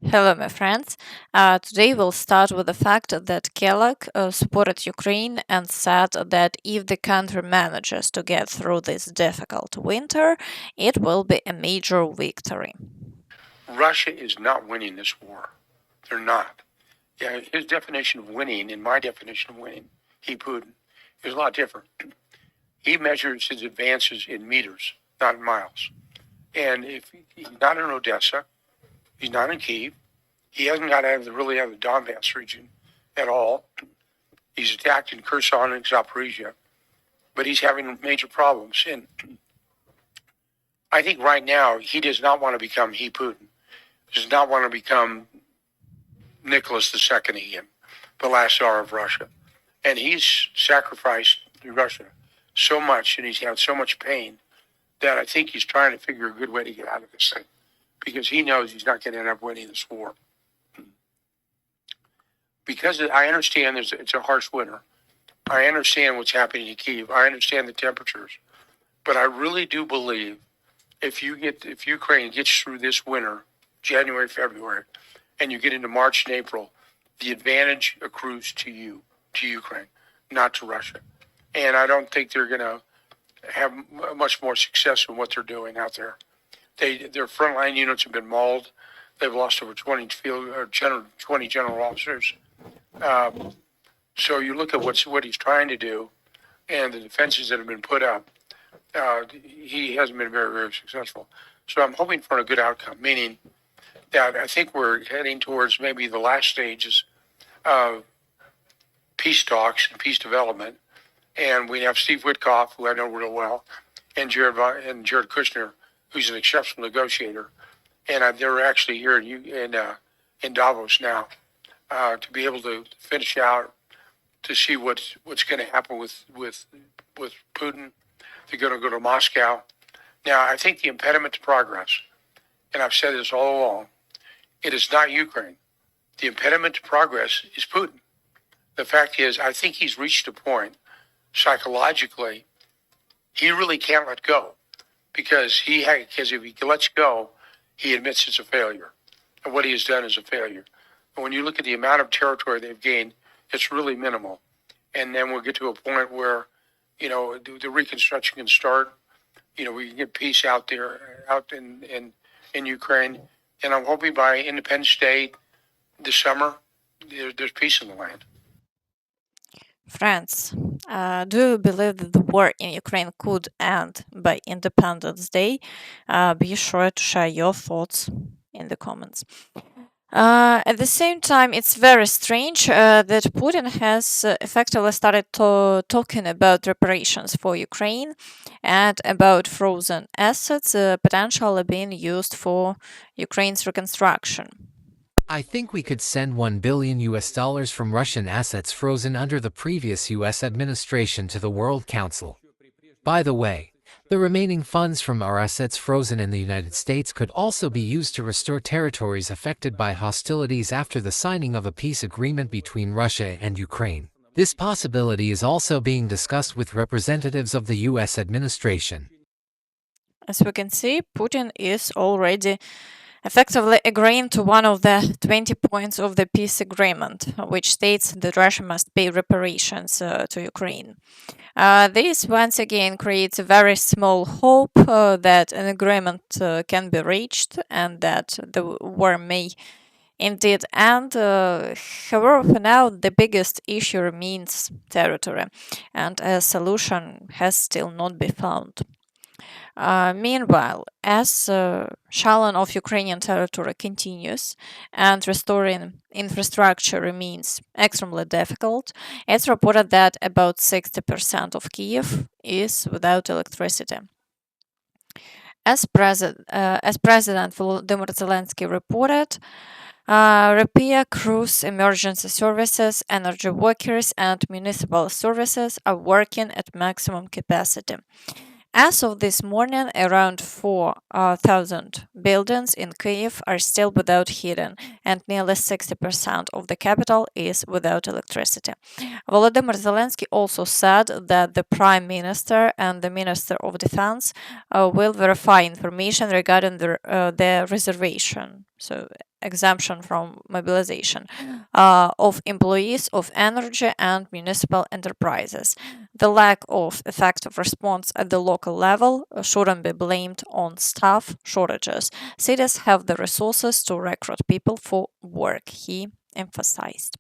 Hello, my friends. Today we'll start with the fact that Kellogg supported Ukraine and said that if the country manages to get through this difficult winter, it will be a major victory. Russia is not winning this war. They're not. Yeah, his definition of winning and my definition of winning, Putin, is a lot different. He measures his advances in meters, not in miles. And if he's not in Odessa, he's not in Kyiv, he hasn't got really out of the Donbass region at all. He's attacked in Kherson and Zaporizhia, but he's having major problems. And I think right now he does not want to become Putin, does not want to become Nicholas II again, the last Tsar of Russia. And he's sacrificed to Russia so much and he's had so much pain that I think he's trying to figure a good way to get out of this thing because he knows he's not going to end up winning this war. Because I understand it's a harsh winter. I understand what's happening in Kyiv. I understand the temperatures. But I really do believe if Ukraine gets through this winter, January, February, and you get into March and April, the advantage accrues to Ukraine, not to Russia. And I don't think they're going to have much more success in what they're doing out there. Their frontline units have been mauled. They've lost over 20 general officers. So you look at what he's trying to do and the defenses that have been put up, he hasn't been very, very successful. So I'm hoping for a good outcome, meaning that I think we're heading towards maybe the last stages of peace talks and peace development. And we have Steve Witkoff, who I know real well, and Jared Kushner, who's an exceptional negotiator. And they're actually here in Davos now to be able to finish out to see what's going to happen with Putin. They're going to go to Moscow. Now, I think the impediment to progress, and I've said this all along, it is not Ukraine. The impediment to progress is Putin. The fact is, I think he's reached a point psychologically, he really can't let go because if he lets go, he admits it's a failure. And what he has done is a failure. And when you look at the amount of territory they've gained, it's really minimal. And then we'll get to a point where, the reconstruction can start. We can get peace out there, out in Ukraine. And I'm hoping by Independence Day this summer, there's peace in the land. Friends, do you believe that the war in Ukraine could end by Independence Day? Be sure to share your thoughts in the comments. At the same time, it's very strange that Putin has effectively started talking about reparations for Ukraine and about frozen assets potentially being used for Ukraine's reconstruction. I think we could send $1 billion from Russian assets frozen under the previous US administration to the World Council. By the way, the remaining funds from our assets frozen in the United States could also be used to restore territories affected by hostilities after the signing of a peace agreement between Russia and Ukraine. This possibility is also being discussed with representatives of the US administration. As we can see, Putin is already effectively agreeing to one of the 20 points of the peace agreement, which states that Russia must pay reparations to Ukraine. This once again creates a very small hope that an agreement can be reached and that the war may indeed end. However, for now, the biggest issue remains territory, and a solution has still not been found. Meanwhile, as shelling of Ukrainian territory continues and restoring infrastructure remains extremely difficult, it's reported that about 60% of Kyiv is without electricity. As President Volodymyr Zelensky reported, repair crews, emergency services, energy workers, and municipal services are working at maximum capacity. As of this morning, around 4,000 buildings in Kyiv are still without heating, and nearly 60% of the capital is without electricity. Volodymyr Zelensky also said that the Prime Minister and the Minister of Defense will verify information regarding the reservation. So, exemption from mobilization of employees of energy and municipal enterprises. The lack of effective response at the local level shouldn't be blamed on staff shortages. Cities have the resources to recruit people for work, he emphasized.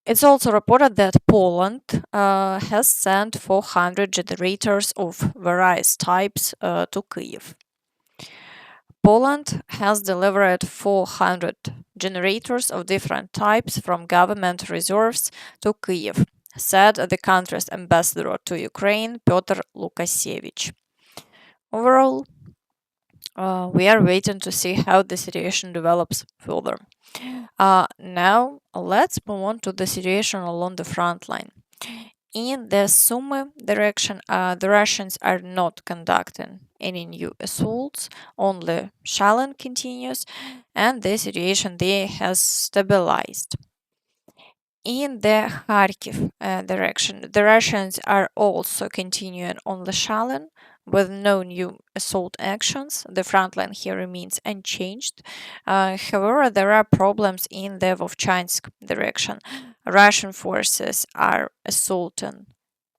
It's also reported that Poland has sent 400 generators of various types to Kyiv. Poland has delivered 400 generators of different types from government reserves to Kyiv, said the country's ambassador to Ukraine, Piotr Lukasiewicz. Overall, we are waiting to see how the situation develops further. Now, let's move on to the situation along the front line. In the Sumy direction, the Russians are not conducting any new assaults, only shelling continues, and the situation there has stabilized. In the Kharkiv direction, the Russians are also continuing on the shelling with no new assault actions. The front line here remains unchanged. However, there are problems in the Vovchansk direction. Russian forces are assaulting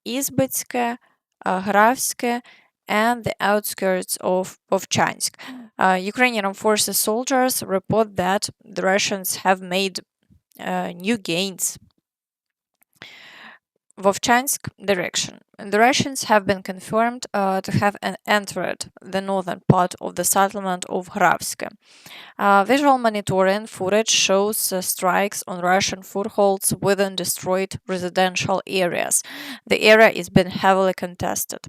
Izbitske, Gravske, and the outskirts of Vovchansk. Ukrainian forces soldiers report that the Russians have made new gains. Vovchansk direction. The Russians have been confirmed to have entered the northern part of the settlement of Gravske. Visual monitoring footage shows strikes on Russian footholds within destroyed residential areas. The area is being heavily contested.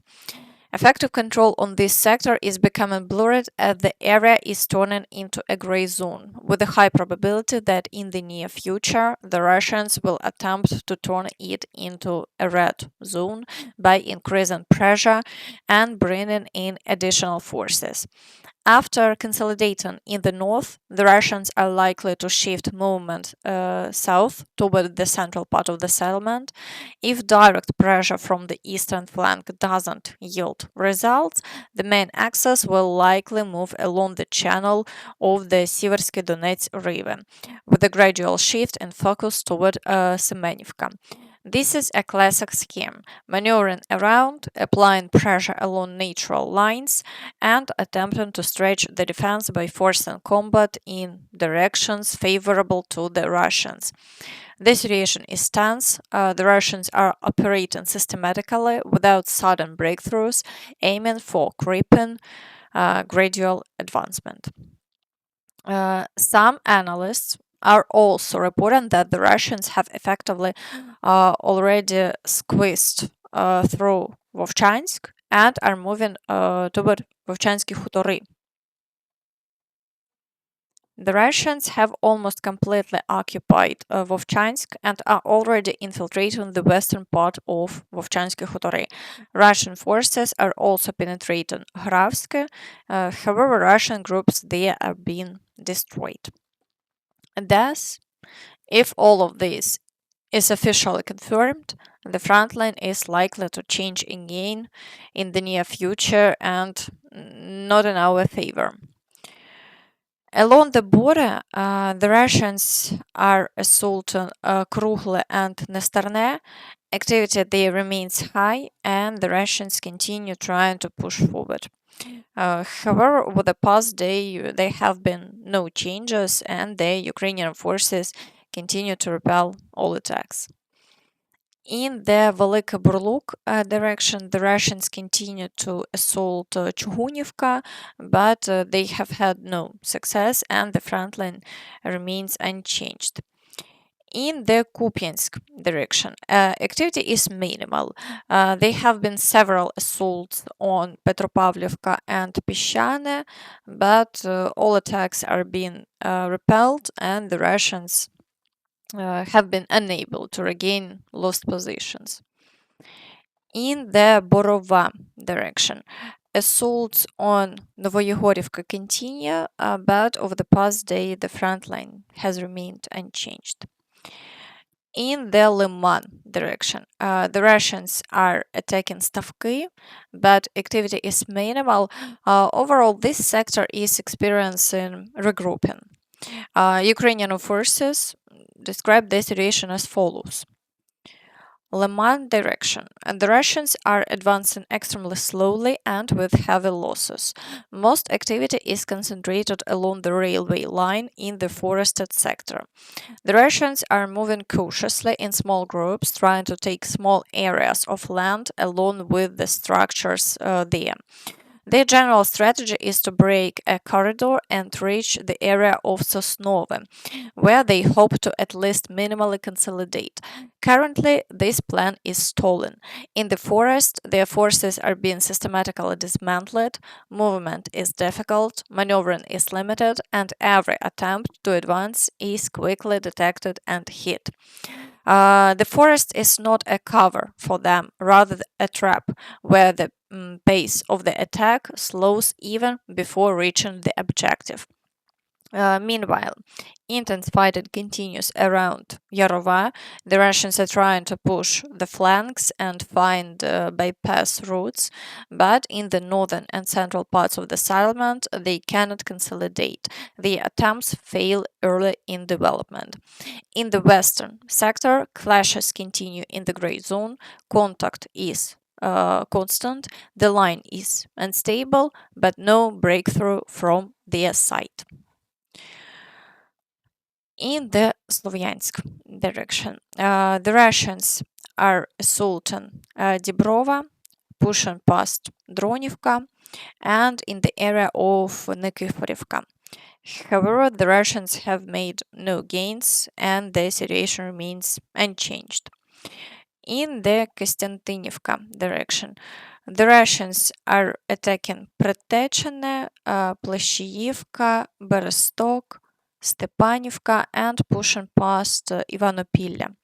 Effective control on this sector is becoming blurred as the area is turning into a gray zone, with a high probability that in the near future the Russians will attempt to turn it into a red zone by increasing pressure and bringing in additional forces. After consolidating in the north, the Russians are likely to shift movement south toward the central part of the settlement. If direct pressure from the eastern flank doesn't yield results, the main axis will likely move along the channel of the Siversky Donets River, with a gradual shift in focus toward Semenivka. This is a classic scheme, maneuvering around, applying pressure along natural lines, and attempting to stretch the defense by forcing combat in directions favorable to the Russians. The situation is tense. The Russians are operating systematically without sudden breakthroughs, aiming for creeping gradual advancement. Some analysts are also reporting that the Russians have effectively already squeezed through Vovchansk and are moving toward Vovchansky Hutory. The Russians have almost completely occupied Vovchansk and are already infiltrating the western part of Vovchansky Hutory. Russian forces are also penetrating Gravske. However, Russian groups there are being destroyed. Thus, if all of this is officially confirmed, the front line is likely to change again in the near future and not in our favor. Along the border, the Russians are assaulting Kruhle and Nestorne. Activity there remains high, and the Russians continue trying to push forward. However, over the past day, there have been no changes, and the Ukrainian forces continue to repel all attacks. In the Velika Burluk direction, the Russians continue to assault Chugunivka, but they have had no success, and the front line remains unchanged. In the Kupiansk direction, activity is minimal. There have been several assaults on Petropavlivka and Peshane, but all attacks are being repelled, and the Russians have been unable to regain lost positions. In the Borova direction, assaults on Novoyegorivka continue, but over the past day, the front line has remained unchanged. In the Liman direction, the Russians are attacking Stavky, but activity is minimal. Overall, this sector is experiencing regrouping. Ukrainian forces describe the situation as follows. Liman direction. The Russians are advancing extremely slowly and with heavy losses. Most activity is concentrated along the railway line in the forested sector. The Russians are moving cautiously in small groups, trying to take small areas of land along with the structures there. Their general strategy is to break a corridor and reach the area of Sosnovo, where they hope to at least minimally consolidate. Currently, this plan is stalling. In the forest, their forces are being systematically dismantled, movement is difficult, maneuvering is limited, and every attempt to advance is quickly detected and hit. The forest is not a cover for them, rather a trap where the pace of the attack slows even before reaching the objective. Meanwhile, intense fighting continues around Yarova. The Russians are trying to push the flanks and find bypass routes, but in the northern and central parts of the settlement, they cannot consolidate. The attempts fail early in development. In the western sector, clashes continue in the gray zone. Contact is constant. The line is unstable, but no breakthrough from their side. In the Slovyansk direction, the Russians are assaulting Dibrova, pushing past Dronivka, and in the area of Nikiforivka. However, the Russians have made no gains and the situation remains unchanged. In the Kostantinivka direction, the Russians are attacking Pretechene, Plashiyivka, Berestok, Stepanivka, and pushing past Ivanopilya.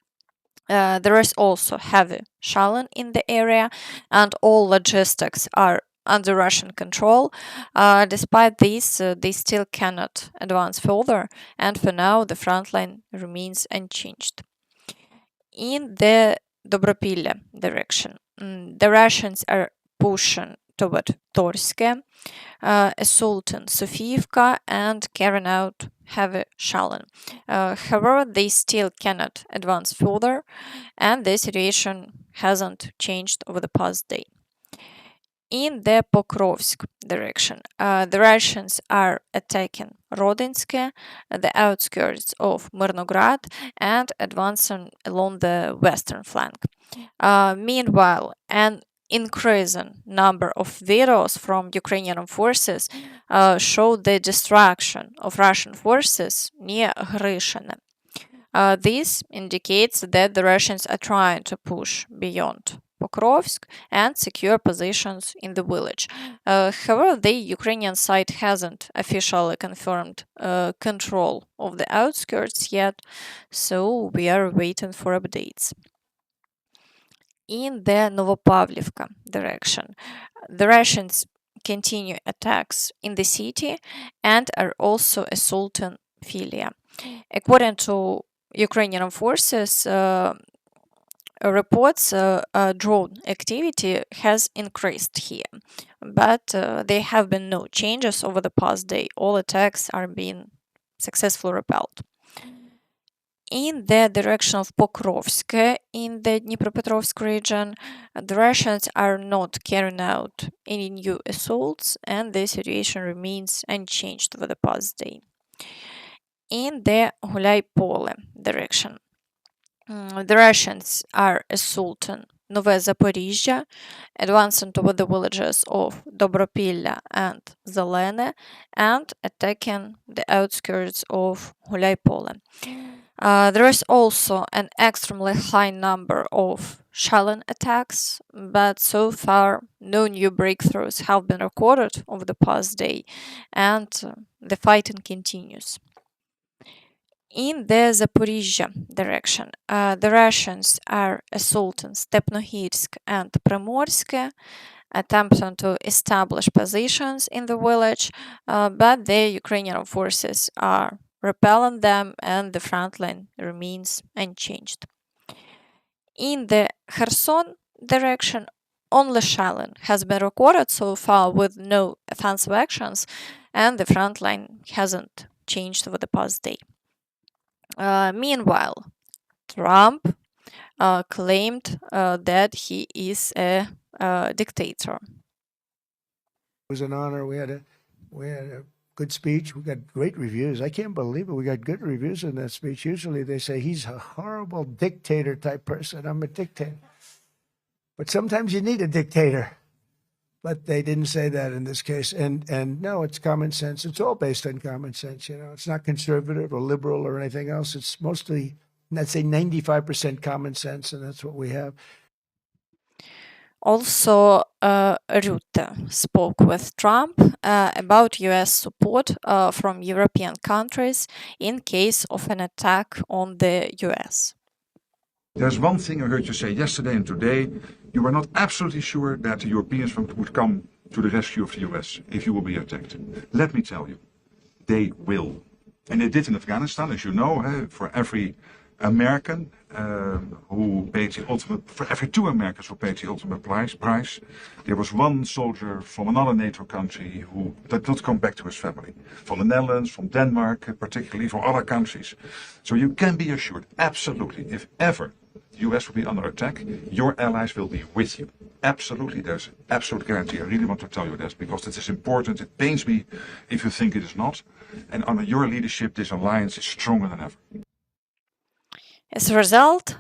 There is also heavy shelling in the area, and all logistics are under Russian control. Despite this, they still cannot advance further, and for now, the front line remains unchanged. In the Dobropilya direction, the Russians are pushing toward Torske, assaulting Sofiivka, and carrying out heavy shelling. However, they still cannot advance further, and the situation hasn't changed over the past day. In the Pokrovsk direction, the Russians are attacking Rodinske, the outskirts of Mirnograd, and advancing along the western flank. Meanwhile, an increasing number of videos from Ukrainian forces show the destruction of Russian forces near Hryshine. This indicates that the Russians are trying to push beyond Pokrovsk and secure positions in the village. However, the Ukrainian side hasn't officially confirmed control of the outskirts yet, so we are waiting for updates. In the Novopavlivka direction, the Russians continue attacks in the city and are also assaulting Filia. According to Ukrainian forces, reports drone activity has increased here, but there have been no changes over the past day. All attacks are being successfully repelled. In the direction of Pokrovsk, in the Dnipropetrovsk region, the Russians are not carrying out any new assaults, and the situation remains unchanged over the past day. In the Gulay-Pole direction, the Russians are assaulting Nove Zaporizhia, advancing toward the villages of Dobropilya and Zelene, and attacking the outskirts of Gulay-Pole. There is also an extremely high number of shelling attacks, but so far no new breakthroughs have been recorded over the past day, and the fighting continues. In the Zaporizhia direction, the Russians are assaulting Stepnohirsk and Primorsk, attempting to establish positions in the village, but the Ukrainian forces are repelling them and the front line remains unchanged. In the Kherson direction, only shelling has been recorded so far with no offensive actions, and the front line hasn't changed over the past day. Meanwhile, Trump claimed that he is a dictator. It was an honor. We had a good speech. We got great reviews. I can't believe it. We got good reviews in that speech. Usually they say he's a horrible dictator type person. I'm a dictator. But sometimes you need a dictator. But they didn't say that in this case. And no, it's common sense. It's all based on common sense. You know, it's not conservative or liberal or anything else. It's mostly, let's say, 95% common sense, and that's what we have. Also, Rutte spoke with Trump about US support from European countries in case of an attack on the US. There's one thing I heard you say yesterday and today. You were not absolutely sure that the Europeans would come to the rescue of the US if you will be attacked. Let me tell you, they will. And they did in Afghanistan, as you know, for every American who paid the ultimate, for every 2 Americans who paid the ultimate price, there was 1 soldier from another NATO country who did not come back to his family. From the Netherlands, from Denmark, particularly from other countries. So you can be assured, absolutely, if ever the US will be under attack, your allies will be with you. Absolutely, there's an absolute guarantee. I really want to tell you this because it is important. It pains me if you think it is not. And under your leadership, this alliance is stronger than ever. As a result,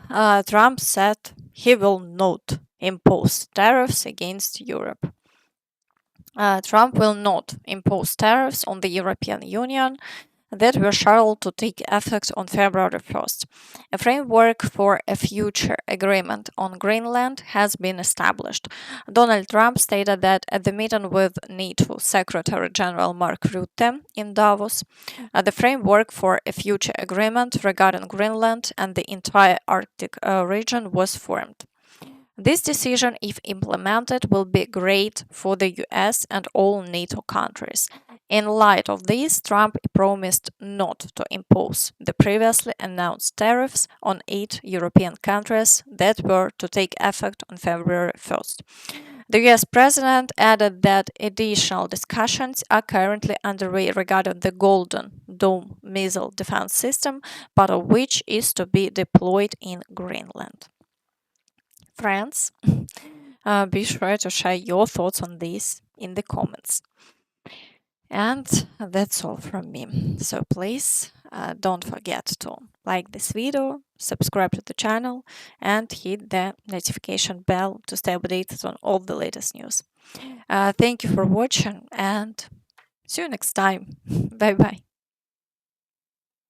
Trump said he will not impose tariffs against Europe. Trump will not impose tariffs on the European Union that were scheduled to take effect on February 1st. A framework for a future agreement on Greenland has been established. Donald Trump stated that at the meeting with NATO Secretary General Mark Rutte in Davos, the framework for a future agreement regarding Greenland and the entire Arctic region was formed. This decision, if implemented, will be great for the US and all NATO countries. In light of this, Trump promised not to impose the previously announced tariffs on 8 European countries that were to take effect on February 1st. The US president added that additional discussions are currently underway regarding the Golden Dome missile defense system, part of which is to be deployed in Greenland. Friends, be sure to share your thoughts on this in the comments. And that's all from me. So please don't forget to like this video, subscribe to the channel, and hit the notification bell to stay updated on all the latest news. Thank you for watching and see you next time. Bye bye.